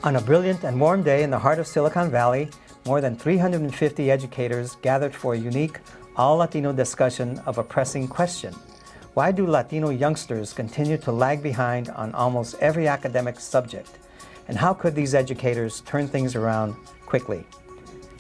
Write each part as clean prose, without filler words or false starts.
On a brilliant and warm day in the heart of Silicon Valley, more than 350 educators gathered for a unique, all-Latino discussion of a pressing question. Why do Latino youngsters continue to lag behind on almost every academic subject? And how could these educators turn things around quickly?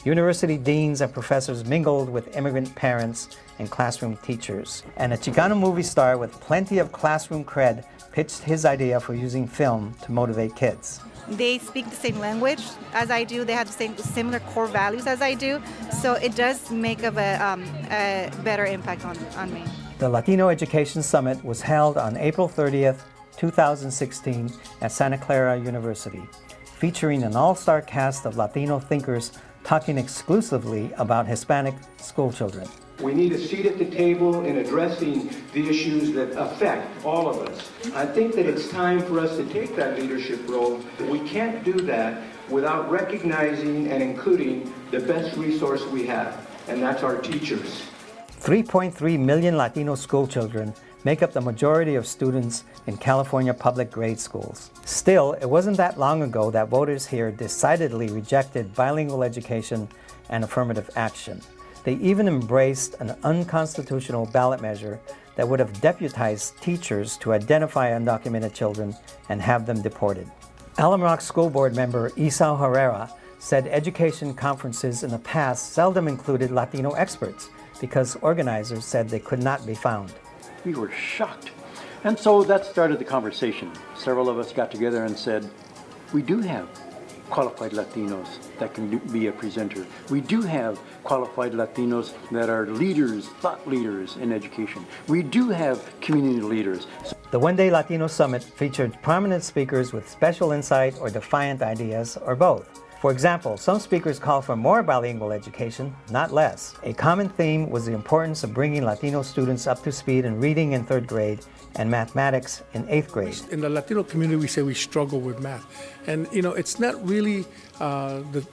University deans and professors mingled with immigrant parents and classroom teachers. And a Chicano movie star with plenty of classroom cred pitched his idea for using film to motivate kids. They speak the same language as I do. They have the similar core values as I do. So it does make a better impact on me. The Latino Education Summit was held on April 30th, 2016 at Santa Clara University, featuring an all-star cast of Latino thinkers talking exclusively about Hispanic schoolchildren. We need a seat at the table in addressing the issues that affect all of us. I think that it's time for us to take that leadership role. We can't do that without recognizing and including the best resource we have, and that's our teachers. 3.3 million Latino schoolchildren make up the majority of students in California public grade schools. Still, it wasn't that long ago that voters here decidedly rejected bilingual education and affirmative action. They even embraced an unconstitutional ballot measure that would have deputized teachers to identify undocumented children and have them deported. Alum Rock School Board member Isao Herrera said education conferences in the past seldom included Latino experts because organizers said they could not be found. We were shocked. And so that started the conversation. Several of us got together and said, we do have qualified Latinos that can be a presenter. We do have qualified Latinos that are leaders, thought leaders in education. We do have community leaders. The one-day Latino Summit featured prominent speakers with special insight or defiant ideas, or both. For example, some speakers call for more bilingual education, not less. A common theme was the importance of bringing Latino students up to speed in reading in 3rd grade and mathematics in 8th grade. In the Latino community, we say we struggle with math. And, it's not really the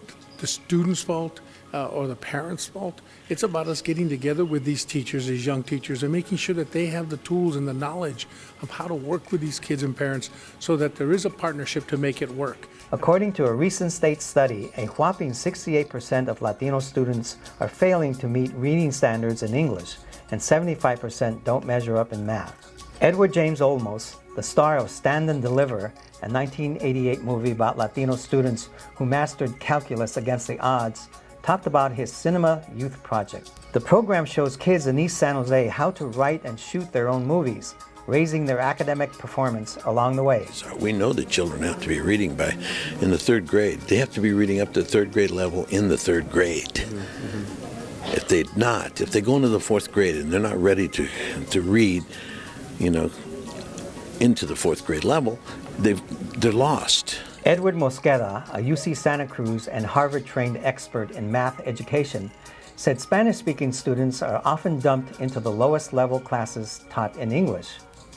student's fault or the parents' fault. It's about us getting together with these teachers, these young teachers, and making sure that they have the tools and the knowledge of how to work with these kids and parents so that there is a partnership to make it work. According to a recent state study, a whopping 68% of Latino students are failing to meet reading standards in English, and 75% don't measure up in math. Edward James Olmos, the star of Stand and Deliver, a 1988 movie about Latino students who mastered calculus against the odds, talked about his Cinema Youth Project. The program shows kids in East San Jose how to write and shoot their own movies, raising their academic performance along the way. So we know that children have to be reading in the 3rd grade. They have to be reading up to 3rd grade level in the 3rd grade. Mm-hmm. If they go into the 4th grade and they're not ready to read, into the 4th grade level, they're lost. Edward Mosqueda, a UC Santa Cruz and Harvard-trained expert in math education, said Spanish-speaking students are often dumped into the lowest level classes taught in English.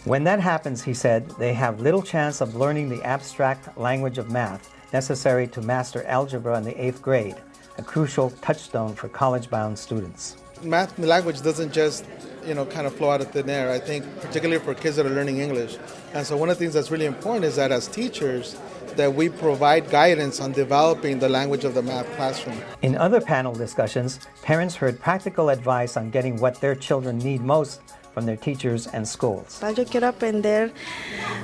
When that happens, he said, they have little chance of learning the abstract language of math necessary to master algebra in the 8th grade, a crucial touchstone for college-bound students. Math language doesn't just kind of flow out of thin air, I think, particularly for kids that are learning English. And so one of the things that's really important is that as teachers, that we provide guidance on developing the language of the math classroom. In other panel discussions, parents heard practical advice on getting what their children need most from their teachers and schools. Yo quiero aprender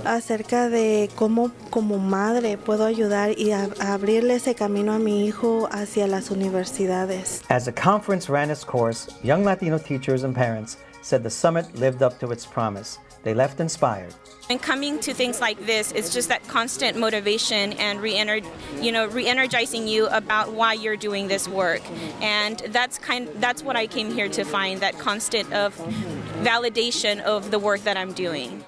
acerca de cómo como madre puedo ayudar y abrirle ese camino a mi hijo hacia las universidades. As the conference ran its course, young Latino teachers and parents said the summit lived up to its promise. They left inspired. And coming to things like this, it's just that constant motivation and re-energizing you about why you're doing this work. And that's what I came here to find, that constant of validation of the work that I'm doing.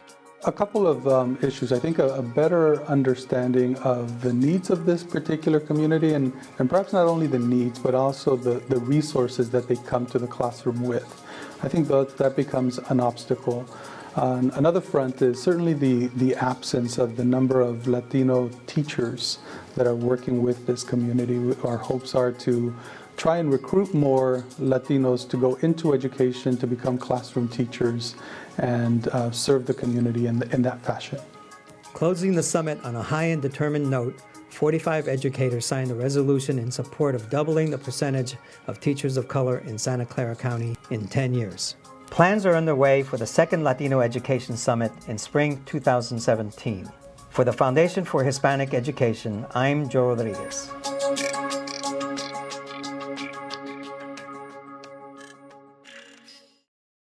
A couple of issues. I think a better understanding of the needs of this particular community and perhaps not only the needs, but also the resources that they come to the classroom with. I think that becomes an obstacle. On another front is certainly the absence of the number of Latino teachers that are working with this community. Our hopes are to try and recruit more Latinos to go into education, to become classroom teachers, and serve the community in that fashion. Closing the summit on a high and determined note, 45 educators signed a resolution in support of doubling the percentage of teachers of color in Santa Clara County in 10 years. Plans are underway for the second Latino Education Summit in spring 2017. For the Foundation for Hispanic Education, I'm Joe Rodriguez.